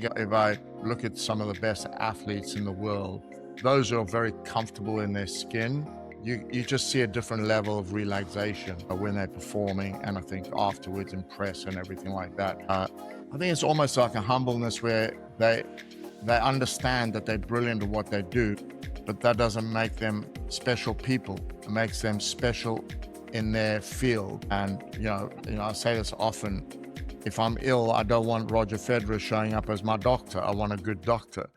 If I look at some of the best athletes in the world, those who are very comfortable in their skin, you just see a different level of relaxation when they're performing, and I think afterwards impress and everything like that. I think it's almost like a humbleness where they understand that they're brilliant at what they do, but that doesn't make them special people. It makes them special in their field. And I say this often. If I'm ill, I don't want Roger Federer showing up as my doctor. I want a good doctor.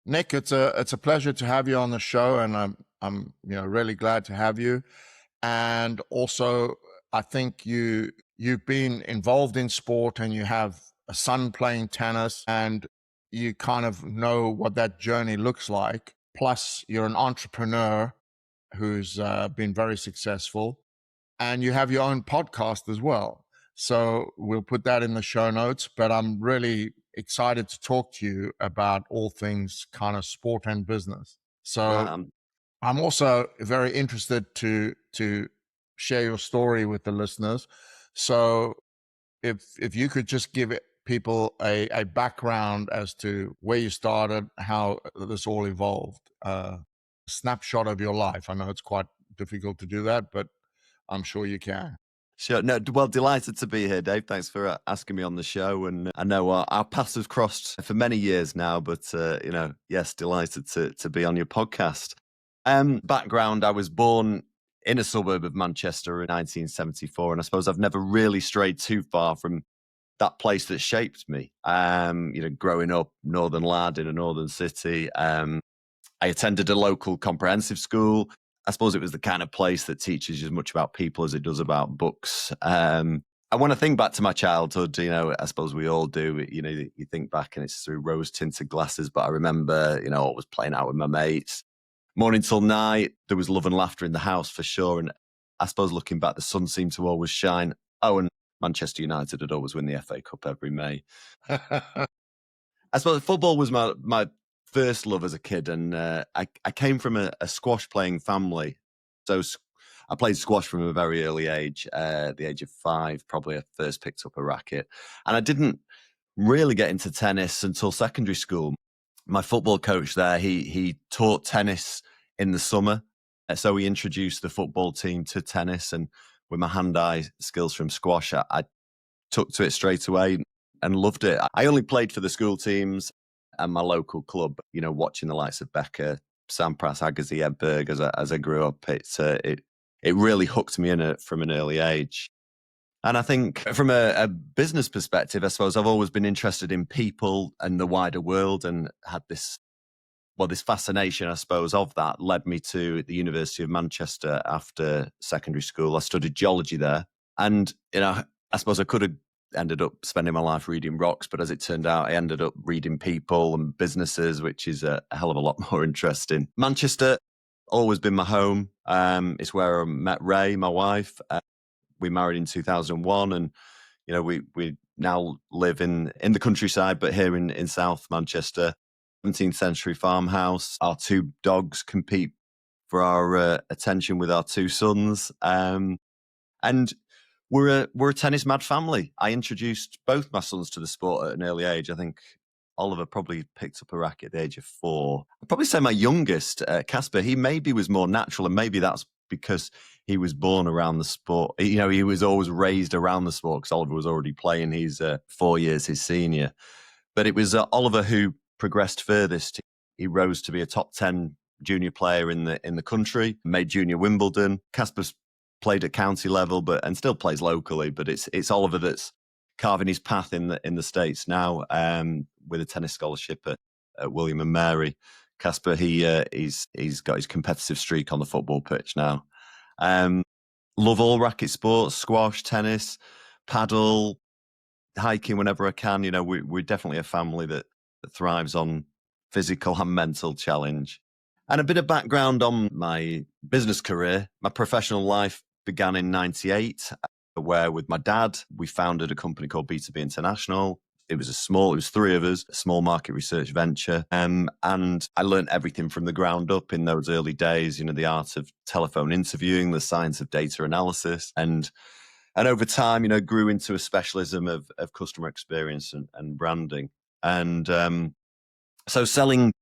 Nick, it's a pleasure to have you on the show, and I'm really glad to have you. And also, I think you've been involved in sport, and you have a son playing tennis, and you kind of know what that journey looks like. Plus, you're an entrepreneur who's been very successful, and you have your own podcast as well. So we'll put that in the show notes, but I'm really excited to talk to you about all things kind of sport and business. So I'm also very interested to share your story with the listeners. So if you could just give people a background as to where you started, how this all evolved, snapshot of your life. I know it's quite difficult to do that, but I'm sure you can. Sure. No, well, delighted to be here, Dave. Thanks for asking me on the show. And I know our paths have crossed for many years now, but, yes, delighted to be on your podcast. Background, I was born in a suburb of Manchester in 1974, and I suppose I've never really strayed too far from that place that shaped me. Growing up, northern lad in a northern city, I attended a local comprehensive school. I suppose it was the kind of place that teaches you as much about people as it does about books. I want to think back to my childhood, I suppose we all do. You think back and it's through rose-tinted glasses, but I remember, always playing out with my mates. Morning till night, there was love and laughter in the house for sure. And I suppose looking back, the sun seemed to always shine. Oh, and Manchester United would always win the FA Cup every May. I suppose football was my first love as a kid, and I came from a squash playing family. So I played squash from a very early age, the age of 5, probably I first picked up a racket. And I didn't really get into tennis until secondary school. My football coach there, he taught tennis in the summer. So he introduced the football team to tennis, and with my hand-eye skills from squash, I took to it straight away and loved it. I only played for the school teams and my local club, watching the likes of Becker, Sampras, Agassi, Edberg as I grew up. It really hooked me in from an early age. And I think from a business perspective, I suppose I've always been interested in people and the wider world, and had this fascination, I suppose, of that led me to the University of Manchester after secondary school. I studied geology there. And, I suppose I could have ended up spending my life reading rocks, but as it turned out, I ended up reading people and businesses, which is a hell of a lot more interesting. Manchester, always been my home. It's where I met Ray, my wife. We married in 2001, and we now live in the countryside, but here in South Manchester. 17th century farmhouse. Our 2 dogs compete for our attention with our 2 sons, and we're a tennis mad family. I introduced both my sons to the sport at an early age. I think Oliver probably picked up a racket at the age of 4. I'd probably say my youngest, Casper, he maybe was more natural, and maybe that's because he was born around the sport. He was always raised around the sport because Oliver was already playing. He's 4 years his senior. But it was Oliver who progressed furthest. He rose to be a top 10 junior player in the country, made junior Wimbledon. Casper's played at county level, and still plays locally. But it's Oliver that's carving his path in the States now, with a tennis scholarship at William and Mary. Casper, he's got his competitive streak on the football pitch now. Love all racket sports: squash, tennis, paddle, hiking whenever I can. We're definitely a family that thrives on physical and mental challenge. And a bit of background on my business career. My professional life began in 98, where with my dad, we founded a company called B2B International. It was 3 of us, a small market research venture. And I learned everything from the ground up in those early days, the art of telephone interviewing, the science of data analysis. And And over time, grew into a specialism of customer experience and branding. And so selling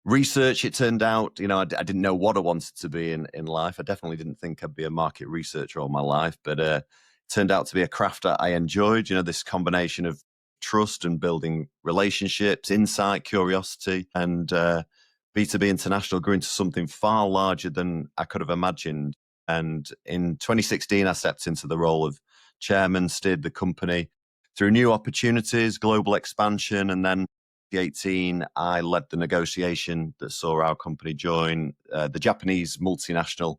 research, it turned out, I didn't know what I wanted to be in life. I definitely didn't think I'd be a market researcher all my life, but it turned out to be a craft that I enjoyed, this combination of trust and building relationships, insight, curiosity, and B2B International grew into something far larger than I could have imagined. And in 2016, I stepped into the role of chairman, steered the company through new opportunities, global expansion, and then 2018, I led the negotiation that saw our company join the Japanese multinational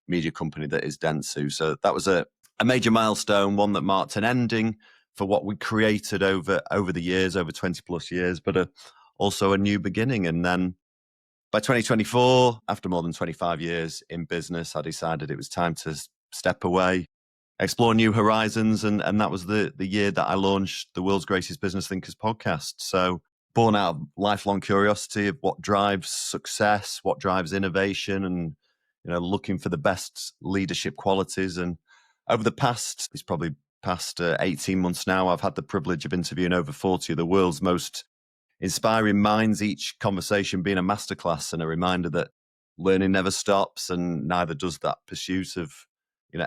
media company that is Dentsu. So that was a major milestone, one that marked an ending for what we created over the years, over 20 plus years, but also a new beginning. And then by 2024, after more than 25 years in business, I decided it was time to step away, explore new horizons. And that was the year that I launched the World's Greatest Business Thinkers podcast. So born out of lifelong curiosity of what drives success, what drives innovation, and looking for the best leadership qualities. And over the past 18 months now, I've had the privilege of interviewing over 40 of the world's most inspiring minds, each conversation being a masterclass and a reminder that learning never stops, and neither does that pursuit of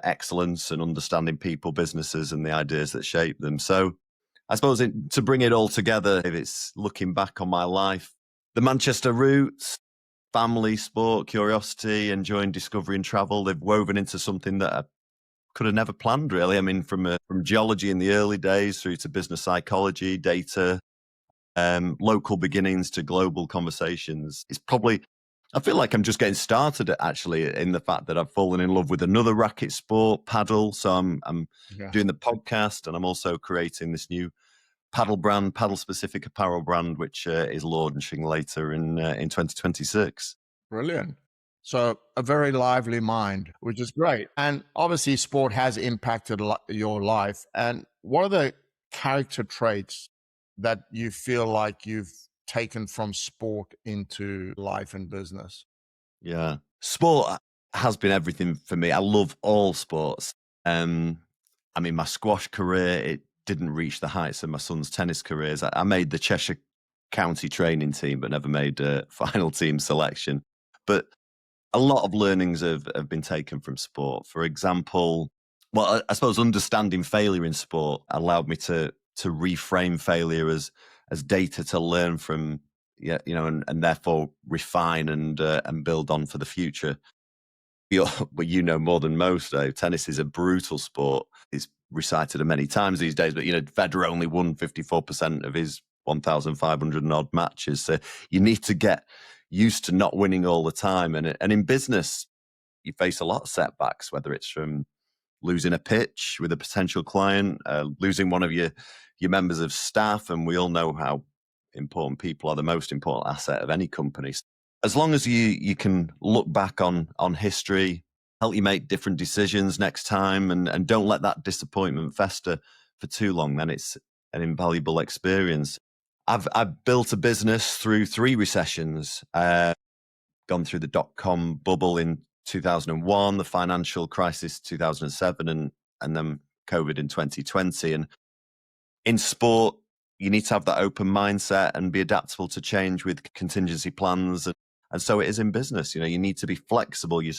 excellence and understanding people, businesses, and the ideas that shape them. So I suppose to bring it all together, if it's looking back on my life, the Manchester roots, family, sport, curiosity, enjoying discovery and travel, they've woven into something that I could have never planned, really. I mean, from geology in the early days through to business psychology, data, local beginnings to global conversations. It's probably, I feel like I'm just getting started, actually, in the fact that I've fallen in love with another racket sport, paddle. So I'm doing the podcast, and I'm also creating this new paddle brand, paddle specific apparel brand, which is launching later in 2026. Brilliant. So a very lively mind, which is great. And obviously sport has impacted your life. And what are the character traits that you feel like you've taken from sport into life and business? Yeah. Sport has been everything for me. I love all sports. I mean, my squash career, it didn't reach the heights of my son's tennis careers. I made the Cheshire County training team, but never made a final team selection. But a lot of learnings have been taken from sport. For example, well, I suppose understanding failure in sport allowed me to reframe failure as data to learn from, and therefore refine and build on for the future. But more than most, Dave, tennis is a brutal sport. It's recited many times these days, but Federer only won 54% of his 1,500 and odd matches. So you need to get used to not winning all the time. And in business, you face a lot of setbacks, whether it's from losing a pitch with a potential client, losing one of your members of staff. And we all know how important people are the most important asset of any company. As long as you can look back on history, help you make different decisions next time, and don't let that disappointment fester for too long, then it's an invaluable experience. I've built a business through 3 recessions, gone through the dot-com bubble in 2001, the financial crisis 2007, and then COVID in 2020. And in sport, you need to have that open mindset and be adaptable to change with contingency plans. And so it is in business. You need to be flexible. Your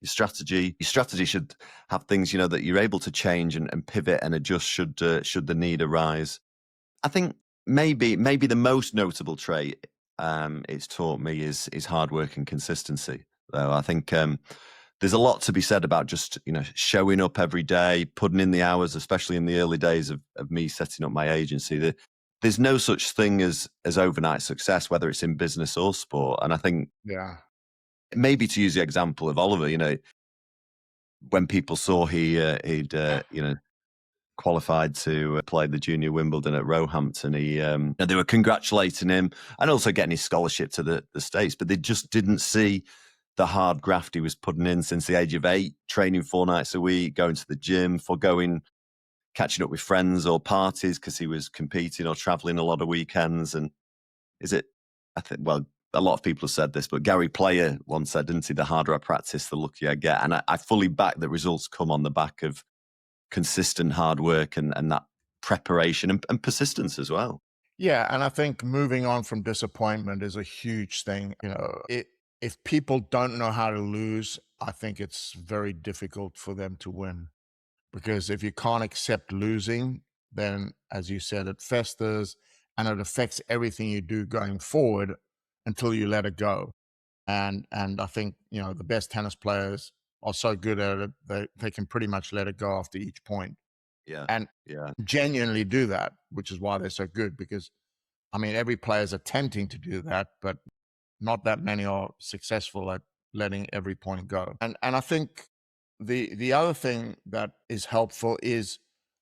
strategy should have things, that you're able to change and pivot and adjust should the need arise. I think maybe the most notable trait it's taught me is hard work and consistency. Though I think there's a lot to be said about just showing up every day, putting in the hours, especially in the early days of me setting up my agency. There's no such thing as overnight success, whether it's in business or sport. And I think, maybe to use the example of Oliver, when people saw he'd qualified to play the Junior Wimbledon at Roehampton, they were congratulating him and also getting his scholarship to the States, but they just didn't see the hard graft he was putting in since the age of 8, training 4 nights a week, going to the gym, catching up with friends or parties because he was competing or traveling a lot of weekends. And I think, well, a lot of people have said this, but Gary Player once said, didn't he, the harder I practice, the luckier I get. And I fully back that results come on the back of consistent hard work and that preparation and persistence as well. Yeah, and I think moving on from disappointment is a huge thing. If people don't know how to lose, I think it's very difficult for them to win. Because if you can't accept losing, then as you said, it festers and it affects everything you do going forward until you let it go. And I think, the best tennis players are so good at it, they can pretty much let it go after each point Yeah. and Yeah. genuinely do that, which is why they're so good. Because I mean, every player is attempting to do that, but not that many are successful at letting every point go. And I think the other thing that is helpful is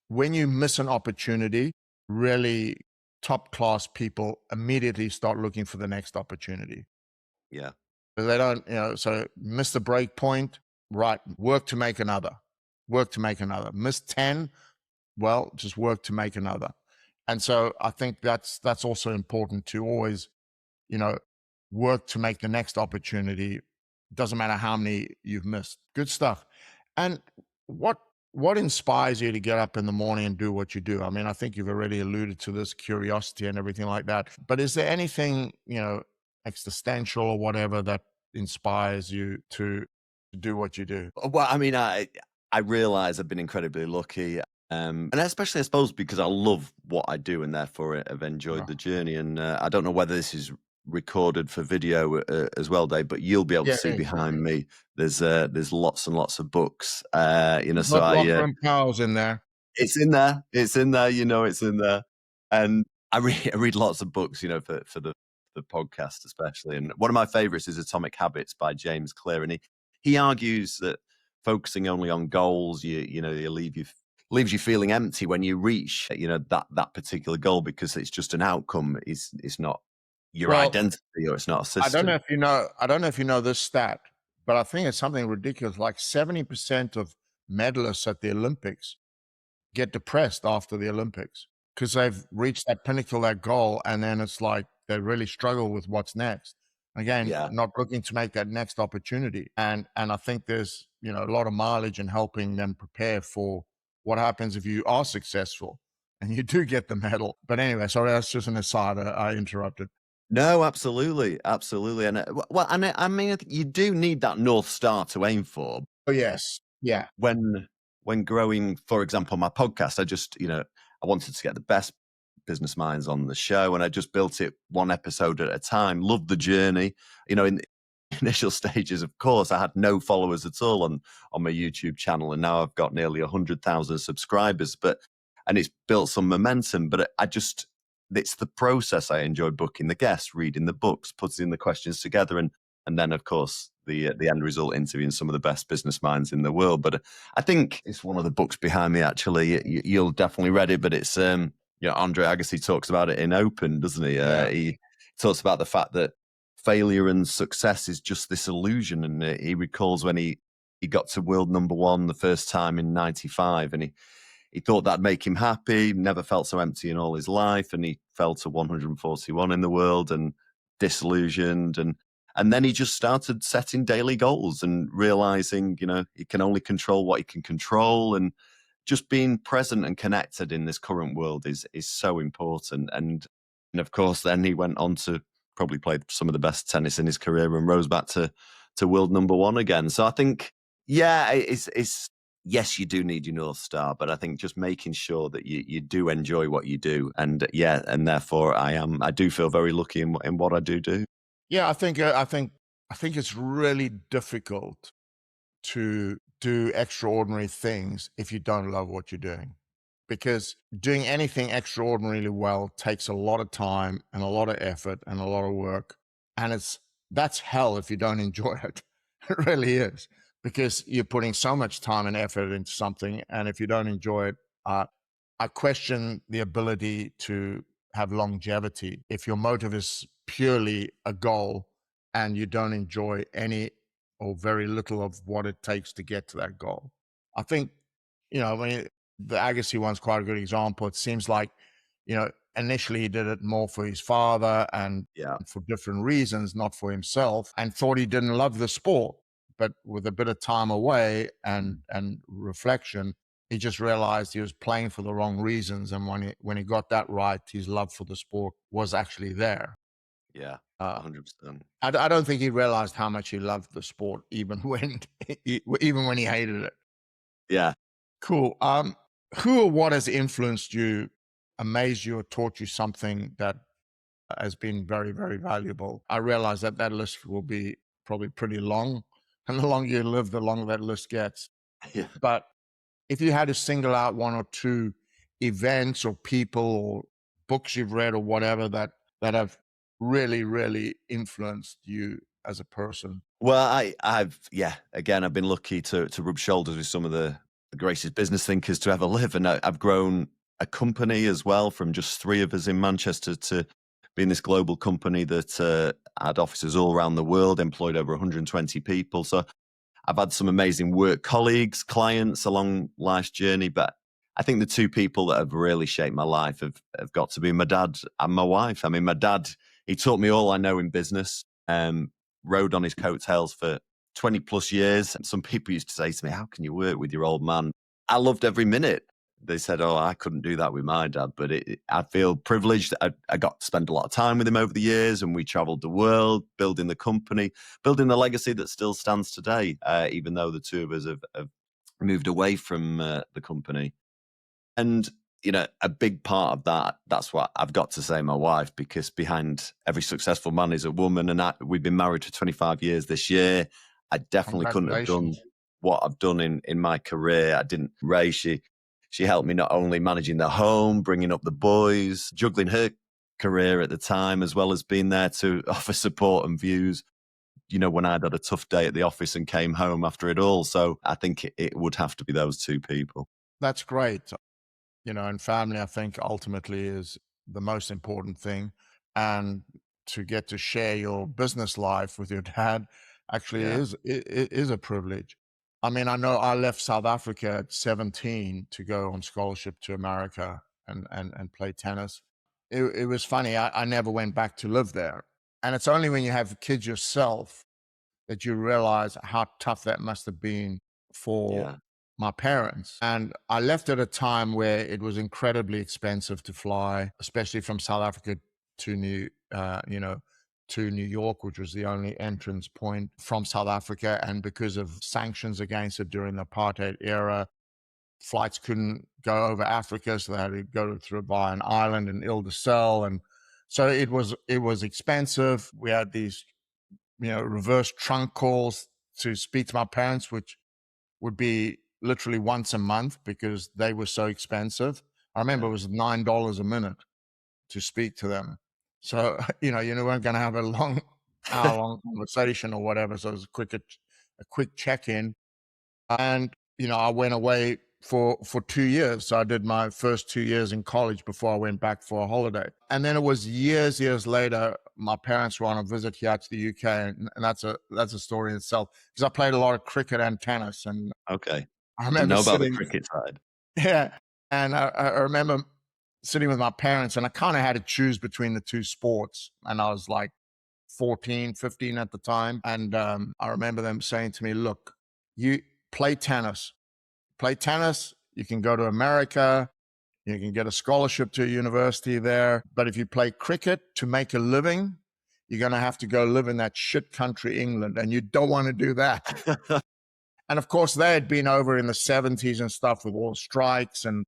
when you miss an opportunity, really top class people immediately start looking for the next opportunity. Yeah. They don't, so miss the break point, right? Work to make another. Work to make another. Miss 10, well, just work to make another. And so I think that's also important to always, you know, work to make the next opportunity. Doesn't matter how many you've missed. Good stuff. And what inspires you to get up in the morning and do what you do? I mean, I think you've already alluded to this curiosity and everything like that. But is there anything, existential or whatever that inspires you to do what you do? Well, I mean, I realize I've been incredibly lucky. And especially, I suppose, because I love what I do and therefore I've enjoyed Yeah, the journey. And I don't know whether this is recorded for video as well, Dave, but you'll be able to yeah, see it is. behind me. There's lots and lots of books. You've So got Rocker and Powell's in there. it's in there. It's in there. It's in there. And I read lots of books, for the podcast especially. And one of my favorites is Atomic Habits by James Clear, and he argues that focusing only on goals, you leaves you feeling empty when you reach, that particular goal, because it's just an outcome. It's not your Well, identity, or it's not a I don't know system. if you know. I don't know if you know this stat, but I think it's something ridiculous. Like 70% of medalists at the Olympics get depressed after the Olympics because they've reached that pinnacle, that goal, and then it's like they really struggle with what's next. Again, Yeah. not looking to make that next opportunity, and I think there's a lot of mileage in helping them prepare for what happens if you are successful and you do get the medal. But anyway, sorry, that's just an aside. I interrupted. No, absolutely, absolutely, and and I mean, I think you do need that North Star to aim for. Oh yes, yeah. when when growing, for example, my podcast, I wanted to get the best business minds on the show, and I just built it one episode at a time. Loved the journey. In the initial stages, of course, I had no followers at all on my YouTube channel, and now I've got nearly 100,000 subscribers. And it's built some momentum. But it's the process I enjoy: booking the guests, reading the books, putting the questions together, and then, of course, the end result, interviewing some of the best business minds in the world. But I think it's one of the books behind me, actually. You'll definitely read it, but it's Andre Agassi talks about it in Open, doesn't he? Yeah. He talks about the fact that failure and success is just this illusion, and he recalls when he got to world number one the first time in '95, and he thought that'd make him happy. Never felt so empty in all his life, and he fell to 141 in the world and disillusioned. And then he just started setting daily goals and realizing, he can only control what he can control, and just being present and connected in this current world is so important. And of course, then he went on to probably play some of the best tennis in his career and rose back to world number one again. So I think, yeah, it's yes, you do need your North Star, but I think just making sure that you do enjoy what you do, and and therefore I do feel very lucky in what I do. Yeah, I think it's really difficult to do extraordinary things if you don't love what you're doing. Because doing anything extraordinarily well takes a lot of time and a lot of effort and a lot of work. And that's hell if you don't enjoy it. It really is. Because you're putting so much time and effort into something. And if you don't enjoy it, I question the ability to have longevity. If your motive is purely a goal and you don't enjoy any or very little of what it takes to get to that goal. I think, I mean, the Agassi one's quite a good example. It seems like, initially he did it more for his father and Yeah. for different reasons, not for himself, and thought he didn't love the sport. But with a bit of time away and reflection, He just realized he was playing for the wrong reasons, and when he got that right, his love for the sport was actually there. Yeah, Uh, 100%. I don't think he realized how much he loved the sport, even when even when he hated it. Yeah. Cool. Who or what has influenced you, amazed you, or taught you something that has been very, very valuable? I realize that that list will be probably pretty long, and the longer you live, the longer that list gets. Yeah. But if you had to single out one or two events or people or books you've read or whatever that have really, really influenced you as a person. Well, again, I've been lucky to rub shoulders with some of the greatest business thinkers to ever live, and I've grown a company as well from just three of us in Manchester to being this global company that had offices all around the world, employed over 120 people. So I've had some amazing work colleagues, clients along life's journey, but I think the two people that have really shaped my life have got to be my dad and my wife. I mean, my dad, he taught me all I know in business, rode on his coattails for 20 plus years. And some people used to say to me, how can you work with your old man? I loved every minute. They said, oh, I couldn't do that with my dad, but I feel privileged. I got to spend a lot of time with him over the years, and we traveled the world, building the company, building the legacy that still stands today, even though the two of us have moved away from the company. And, a big part of that's what I've got to say, my wife, because behind every successful man is a woman. And we've been married for 25 years this year. I definitely couldn't have done Congratulations. what I've done in my career. I didn't raise. She helped me not only managing the home, bringing up the boys, juggling her career at the time, as well as being there to offer support and views, when I'd had a tough day at the office and came home after it all. So I think it would have to be those two people. That's great. And family, I think, ultimately is the most important thing. And to get to share your business life with your dad actually Yeah. is a privilege. I mean, I know I left South Africa at 17 to go on scholarship to America and play tennis. It was funny. I never went back to live there. And it's only when you have kids yourself that you realize how tough that must have been for Yeah. my parents. And I left at a time where it was incredibly expensive to fly, especially from South Africa to to New York, which was the only entrance point from South Africa. And because of sanctions against it during the apartheid era, flights couldn't go over Africa, so they had to go through by an island in Ile-de-Salle, and so it was expensive. We had these reverse trunk calls to speak to my parents, which would be literally once a month because they were so expensive. I remember Yeah. it was $9 a minute to speak to them. So, you weren't going to have a long, hour-long conversation or whatever. So it was a quick check-in. And, I went away for 2 years. So I did my first 2 years in college before I went back for a holiday. And then it was years later, my parents were on a visit here to the UK. And that's a story in itself because I played a lot of cricket and tennis. And Okay. I Didn't remember know about the sitting, cricket side. yeah. And I remember sitting with my parents and I kind of had to choose between the two sports. And I was like 14, 15 at the time. And I remember them saying to me, look, you play tennis you can go to America, you can get a scholarship to a university there. But if you play cricket to make a living, you're going to have to go live in that shit country, England. And you don't want to do that. And of course, they had been over in the 70s and stuff with all the strikes and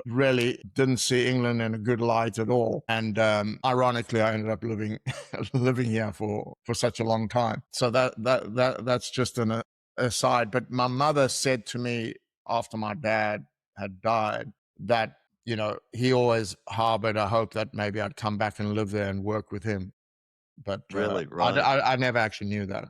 really didn't see England in a good light at all. And ironically, I ended up living here for such a long time. So that's just an aside. But my mother said to me after my dad had died that he always harbored a hope that maybe I'd come back and live there and work with him. But Really? I, Right. I, I never actually knew that.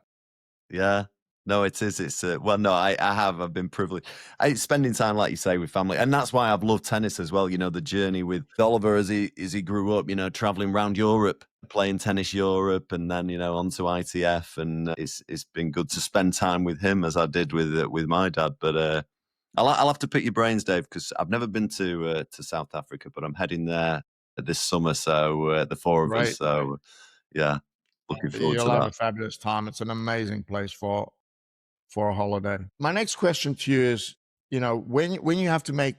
Yeah. No, it is. It's well, no, I have. I've been privileged. Spending time, like you say, with family, and that's why I've loved tennis as well. The journey with Oliver as he grew up. Traveling around Europe, playing tennis Europe, and then on to ITF, and it's been good to spend time with him as I did with my dad. But I'll have to pick your brains, Dave, because I've never been to South Africa, but I'm heading there this summer. So the four of us. Great. So yeah, looking forward to You'll have that. a fabulous time. It's an amazing place for a holiday. My next question to you is, when you have to make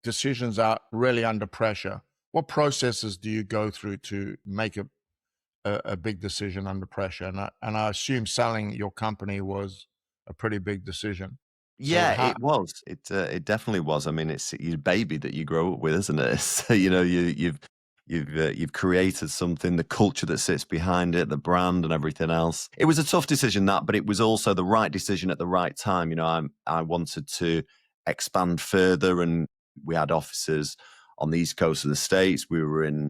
decisions out really under pressure, what processes do you go through to make a big decision under pressure? And I assume selling your company was a pretty big decision. So Yeah, how it was. It definitely was. I mean, it's your baby that you grow up with, isn't it? So, you've created something, the culture that sits behind it, the brand, and everything else. It was a tough decision that, but it was also the right decision at the right time. I wanted to expand further, and we had offices on the east coast of the States. We were in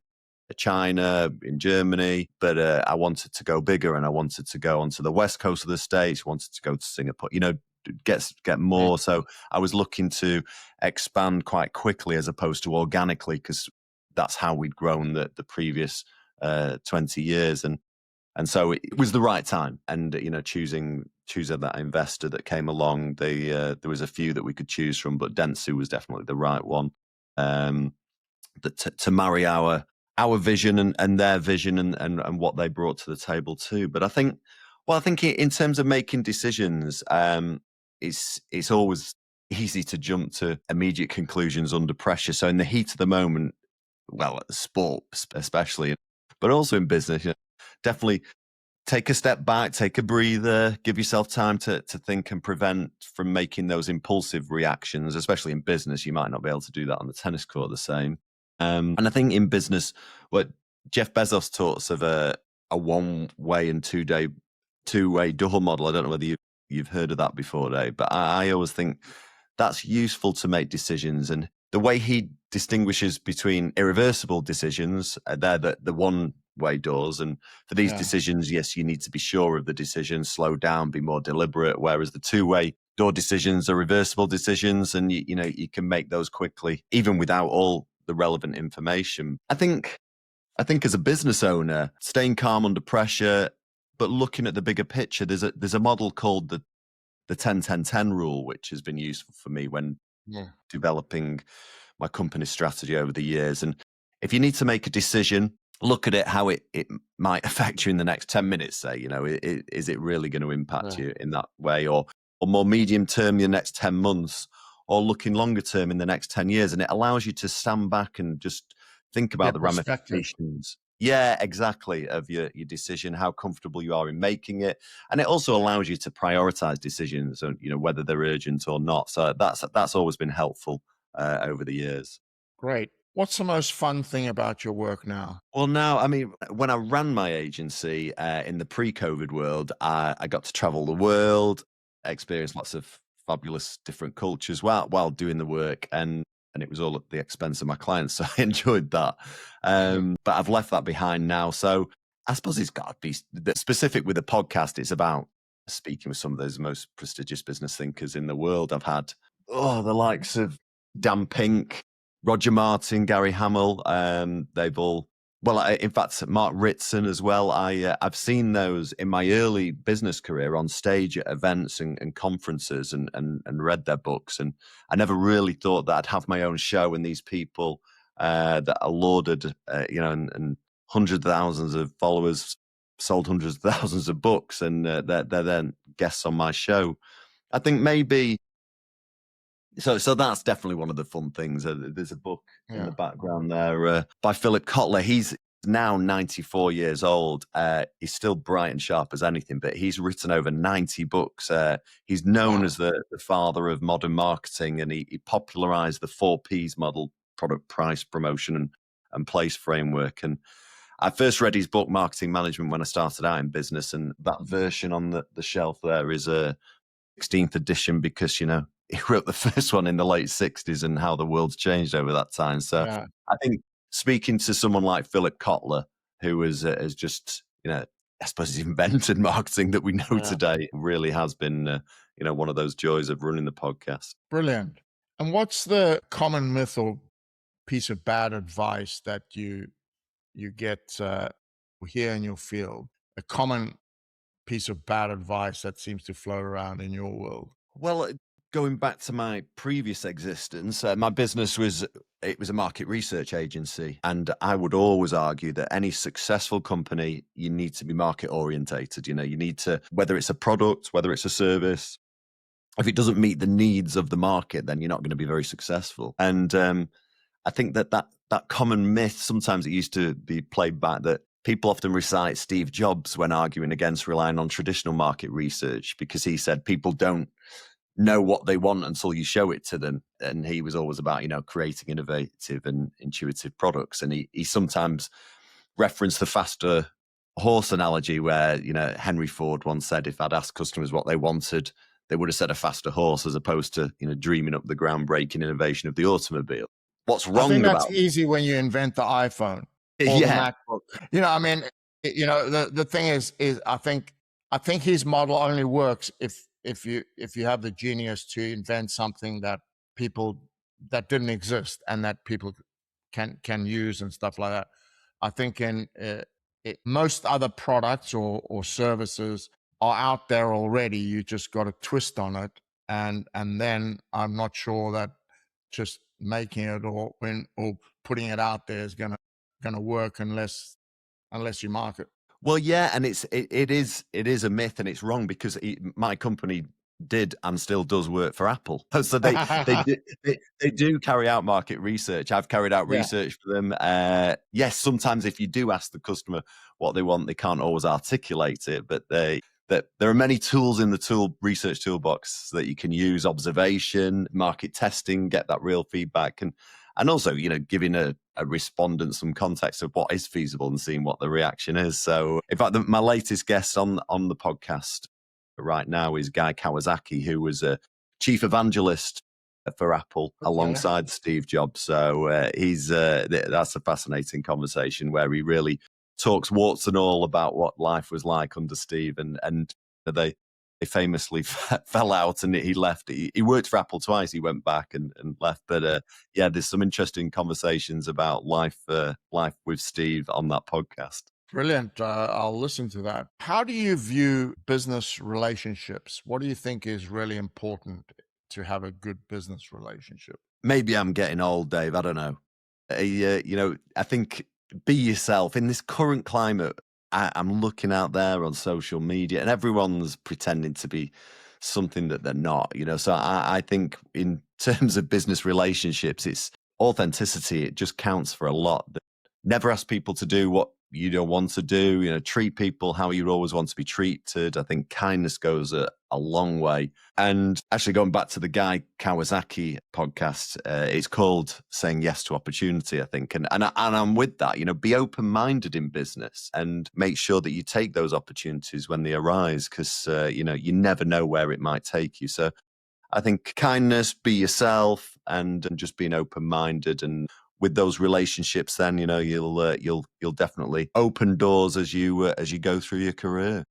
China, in Germany, but I wanted to go bigger, and I wanted to go onto the west coast of the States. Wanted to go to Singapore. Get Mm, more. So I was looking to expand quite quickly as opposed to organically, because that's how we'd grown the previous 20 years. And so it was the right time. And, choosing that investor that came along, there was a few that we could choose from, but Dentsu was definitely the right one. That to marry our vision and their vision and what they brought to the table too. But I think in terms of making decisions, it's always easy to jump to immediate conclusions under pressure. So in the heat of the moment, well, at the sport especially, but also in business, definitely take a step back, take a breather, give yourself time to think and prevent from making those impulsive reactions, especially in business. You might not be able to do that on the tennis court the same. And I think in business, what Jeff Bezos taught us of a one-way and two-way door model. I don't know whether you've heard of that before, Dave, but I always think that's useful to make decisions. And the way he distinguishes between irreversible decisions, they're the one-way doors. And for these yeah, decisions, yes, you need to be sure of the decision, slow down, be more deliberate. Whereas the two-way door decisions are reversible decisions, and you can make those quickly, even without all the relevant information. I think as a business owner, staying calm under pressure, but looking at the bigger picture, there's a model called the 10-10-10 rule, which has been useful for me when yeah, developing my company strategy over the years. And if you need to make a decision, look at it how it might affect you in the next 10 minutes, say, is it really going to impact yeah. you in that way, or more medium term, the next 10 months, or looking longer term in the next 10 years. And it allows you to stand back and just think about Get the perspective. ramifications. Yeah, exactly. Of your decision, how comfortable you are in making it. And it also allows you to prioritize decisions and, whether they're urgent or not. So that's always been helpful over the years. Great. What's the most fun thing about your work now? Well, now, I mean, when I ran my agency in the pre-COVID world, I got to travel the world, experience lots of fabulous different cultures while doing the work, and it was all at the expense of my clients, so I enjoyed that. But I've left that behind now, so I suppose it's got to be specific with the podcast. It's about speaking with some of those most prestigious business thinkers in the world. I've had the likes of Dan Pink, Roger Martin, Gary Hamel. They've all, well, in fact, Mark Ritson as well. I've seen those in my early business career on stage at events and conferences and read their books. And I never really thought that I'd have my own show, and these people that are lauded, and hundreds of thousands of followers, sold hundreds of thousands of books, and they're then guests on my show. I think maybe so that's definitely one of the fun things. There's a book in the Yeah. background there by Philip Kotler. He's now 94 years old. He's still bright and sharp as anything, but he's written over 90 books. He's known Wow. as the father of modern marketing, and he popularized the 4Ps model: product, price, promotion, and place framework. And I first read his book, Marketing Management, when I started out in business, and that version on the shelf there is a 16th edition, because he wrote the first one in the late 60s, and how the world's changed over that time. So Yeah. I think speaking to someone like Philip Kotler, who has just, I suppose he's invented marketing that we know Yeah. today, really has been, one of those joys of running the podcast. Brilliant. And what's the common myth or piece of bad advice that you get here in your field? A common piece of bad advice that seems to float around in your world? Well, going back to my previous existence, my business was a market research agency, and I would always argue that any successful company, you need to be market orientated. You need to, whether it's a product, whether it's a service, if it doesn't meet the needs of the market, then you're not going to be very successful. And I think that common myth, sometimes it used to be played back, that people often recite Steve Jobs when arguing against relying on traditional market research, because he said people don't know what they want until you show it to them. And he was always about, creating innovative and intuitive products. And he sometimes referenced the faster horse analogy where, Henry Ford once said, if I'd asked customers what they wanted, they would have said a faster horse, as opposed to, dreaming up the groundbreaking innovation of the automobile. What's I think wrong that's about easy when you invent the iPhone or the yeah, MacBook. I mean, the thing is I think his model only works if you have the genius to invent something that didn't exist and that people can use and stuff like that. I think in most other products or services are out there already. You just got a twist on it, and then I'm not sure that just making it or putting it out there is gonna work unless you market. well, yeah, and it is a myth, and it's wrong, because my company did and still does work for Apple, so they do carry out market research. I've carried out Yeah. research for them. Yes, sometimes if you do ask the customer what they want, they can't always articulate it, but that there are many tools in the research toolbox that you can use: observation, market testing, get that real feedback, and also, giving a respondent some context of what is feasible and seeing what the reaction is. So, in fact, my latest guest on the podcast right now is Guy Kawasaki, who was a chief evangelist for Apple alongside Steve Jobs. So that's a fascinating conversation where he really talks warts and all about what life was like under Steve, and they famously fell out, and he left. He worked for Apple twice. He went back and left. But yeah, there's some interesting conversations about life with Steve on that podcast. Brilliant. I'll listen to that. How do you view business relationships? What do you think is really important to have a good business relationship? Maybe I'm getting old, Dave. I don't know. I think be yourself in this current climate. I'm looking out there on social media, and everyone's pretending to be something that they're not. So I think in terms of business relationships, it's authenticity. It just counts for a lot. Never ask people to do what you don't want to do. Treat people how you'd always want to be treated. I think kindness goes a long way. And actually, going back to the Guy Kawasaki podcast, it's called Saying Yes to Opportunity, I think. And I'm with that. Be open-minded in business and make sure that you take those opportunities when they arise, because, you never know where it might take you. So I think kindness, be yourself, and just being open-minded, and with those relationships, then you'll definitely open doors as you go through your career.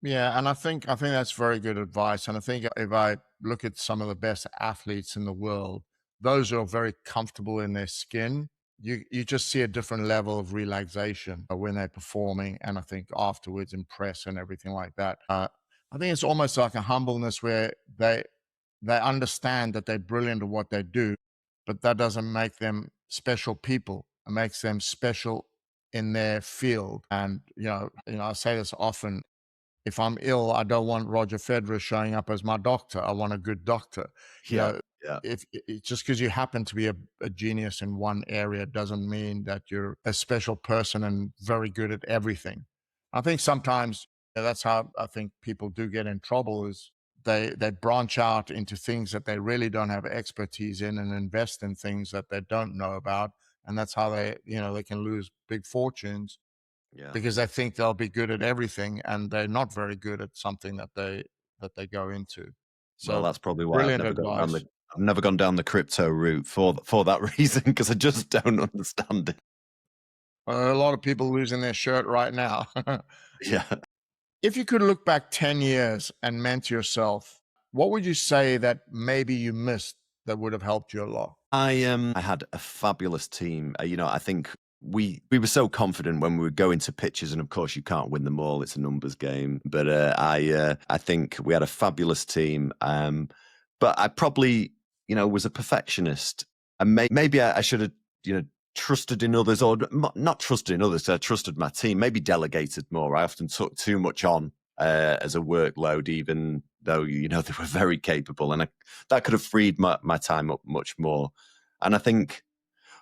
Yeah, and I think that's very good advice. And I think if I look at some of the best athletes in the world, those who are very comfortable in their skin, you just see a different level of relaxation when they're performing, and I think afterwards in press and everything like that. I think it's almost like a humbleness where they understand that they're brilliant at what they do, but that doesn't make them special people. It makes them special in their field. And I say this often: if I'm ill, I don't want Roger Federer showing up as my doctor. I want a good doctor. You Yeah, know, yeah, if just because you happen to be a genius in one area doesn't mean that you're a special person and very good at everything. I think sometimes that's how I think people do get in trouble, is they branch out into things that they really don't have expertise in and invest in things that they don't know about, and that's how they can lose big fortunes yeah. because they think they'll be good at everything and they're not very good at something that they go into. Well, So that's probably why brilliant advice. I've never gone down the crypto route for that reason, because I just don't understand it. A lot of people losing their shirt right now. Yeah. If you could look back 10 years and mentor yourself, what would you say that maybe you missed that would have helped you a lot? I had a fabulous team. I think we were so confident when we would go into pitches, and of course you can't win them all. It's a numbers game. But I think we had a fabulous team. But I probably was a perfectionist, and maybe I should have trusted in others, or not trusted in others. I trusted my team. Maybe delegated more. I often took too much on as a workload, even though, you know, they were very capable, and that could have freed my time up much more. And I think,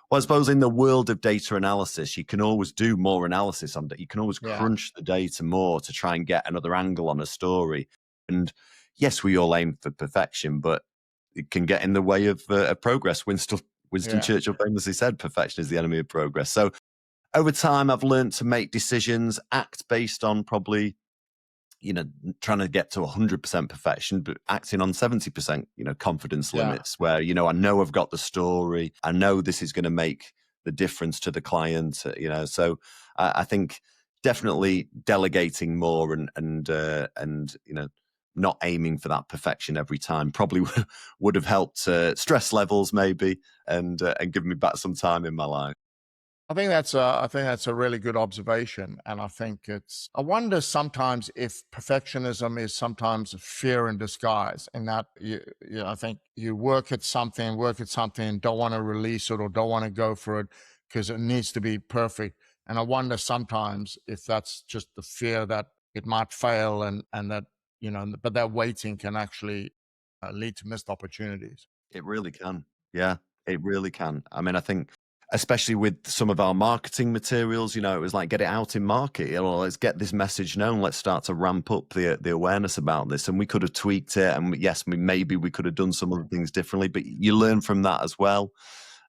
well, I suppose in the world of data analysis, you can always do more analysis on it. You can always Yeah, crunch the data more to try and get another angle on a story. And yes, we all aim for perfection, but it can get in the way of progress. Winston yeah, Churchill famously said, "Perfection is the enemy of progress." So over time, I've learned to make decisions, act based on probably, you know, trying to get to 100% perfection, but acting on 70%, you know, confidence yeah. limits where, you know, I know I've got the story. I know this is going to make the difference to the client, you know. So I think definitely delegating more and, you know, not aiming for that perfection every time probably would have helped stress levels maybe and give me back some time in my life. I think that's a really good observation, and I think it's. I wonder sometimes if perfectionism is sometimes fear in disguise, in that I think you work at something, and don't want to release it or don't want to go for it because it needs to be perfect. And I wonder sometimes if that's just the fear that it might fail, and that but that waiting can actually lead to missed opportunities. It really can. Yeah, it really can. I mean, I think especially with some of our marketing materials, you know, it was like get it out in market. You know, let's get this message known. Let's start to ramp up the awareness about this. And we could have tweaked it. And yes, maybe we could have done some other things differently. But you learn from that as well.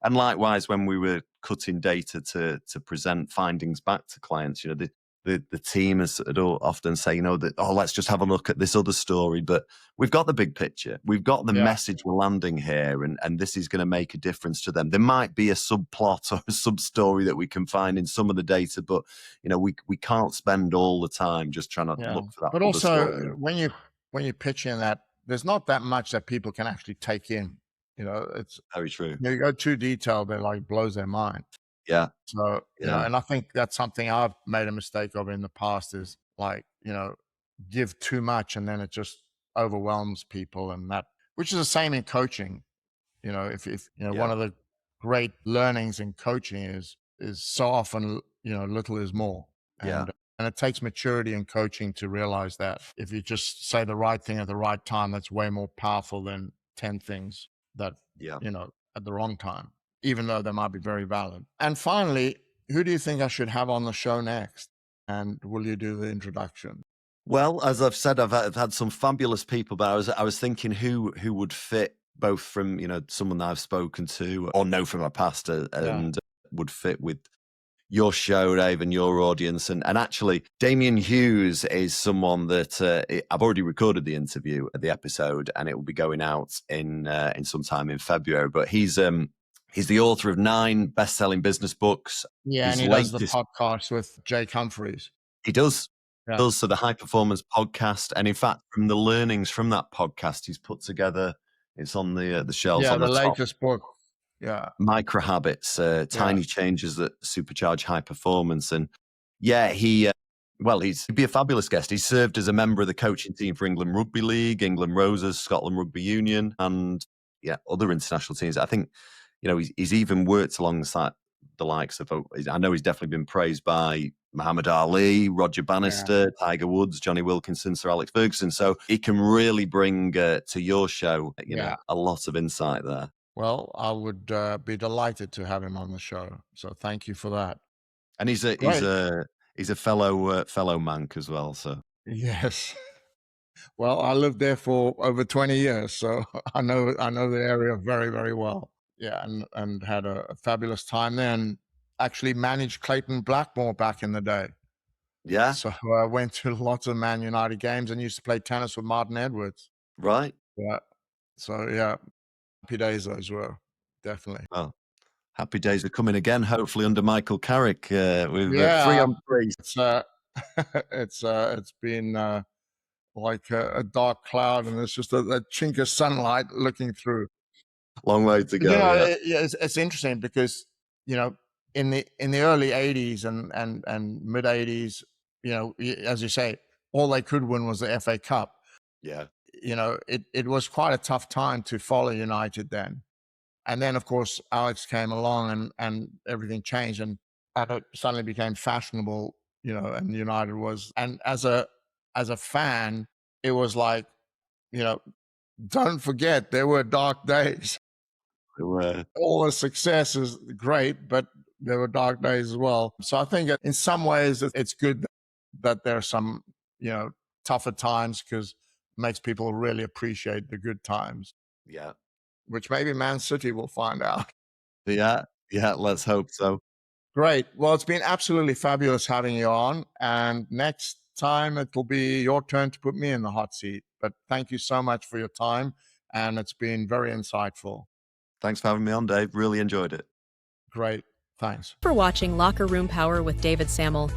And likewise, when we were cutting data to present findings back to clients, you know, the team has often say, you know, that, oh, let's just have a look at this other story. But we've got the big picture. We've got the Yeah, message we're landing here, and this is going to make a difference to them. There might be a subplot or a sub story that we can find in some of the data, but you know, we can't spend all the time just trying to yeah. look for that But other also, story. when you pitch in that, there's not that much that people can actually take in. It's Very true. you go too detailed, it like blows their mind. Yeah, So, yeah, and I think that's something I've made a mistake of in the past is like, give too much and then it just overwhelms people, and that, which is the same in coaching. If one yeah, of the great learnings in coaching is so often, little is more. yeah, And it takes maturity in coaching to realize that if you just say the right thing at the right time, that's way more powerful than 10 things that, yeah. at the wrong time, even though they might be very valid. And finally, who do you think I should have on the show next? And will you do the introduction? Well, as I've said, I've had some fabulous people, but I was thinking who would fit both from, you know, someone that I've spoken to or know from my past Yeah. and would fit with your show, Dave, and your audience. And actually, Damien Hughes is someone that I've already recorded the interview, the episode, and it will be going out in some time in February. But he's the author of 9 best-selling business books. Yeah. And His he does the latest podcast with Jake Humphreys. he does. Yeah. Does. So the High Performance Podcast, and in fact, from the learnings from that podcast, he's put together. It's on the shelves Yeah. on The the top. latest book. Yeah. Micro habits, Yeah. tiny changes that supercharge high performance, and yeah, he'd be a fabulous guest. He served as a member of the coaching team for England Rugby League, England Roses, Scotland Rugby Union, and yeah, other international teams. I think, you know, he's even worked alongside the likes of. I know he's definitely been praised by Muhammad Ali, Roger Yeah. Bannister, Tiger Woods, Johnny Wilkinson, Sir Alex Ferguson. So he can really bring to your show, you know, Yeah. a lot of insight there. Well, I would be delighted to have him on the show. So thank you for that. And he's a he's Great. a he's a fellow Manc as well. So Yes. Well, I lived there for over 20 years, so I know the area very, very well. Yeah, and had a fabulous time there, and actually managed Clayton Blackmore back in the day. yeah, So I went to lots of Man United games and used to play tennis with Martin Edwards. right. Yeah. So yeah, happy days those were, definitely. Well, happy days are coming again. Hopefully under Michael Carrick with 3 Yeah, on 3. it's it's been like a dark cloud, and it's just a chink of sunlight looking through. Long way to But, go. Yeah, yeah, it's interesting because in the early '80s and mid '80s, as you say, all they could win was the FA Cup. yeah, It was quite a tough time to follow United then. And then, of course, Alex came along and everything changed, and it suddenly became fashionable, and United was, and as a fan, it was like, don't forget there were dark days. All the success is great, but there were dark days as well. So I think in some ways it's good that there are some, tougher times, because it makes people really appreciate the good times, Yeah. which maybe Man City will find out. Yeah. Let's hope so. Great. Well, it's been absolutely fabulous having you on. And next time it will be your turn to put me in the hot seat. But thank you so much for your time. And it's been very insightful. Thanks for having me on, Dave. Really enjoyed it. Great. Thanks. For watching Locker Room Power with David Sammel.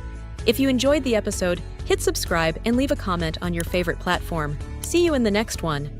If you enjoyed the episode, hit subscribe and leave a comment on your favorite platform. See you in the next one.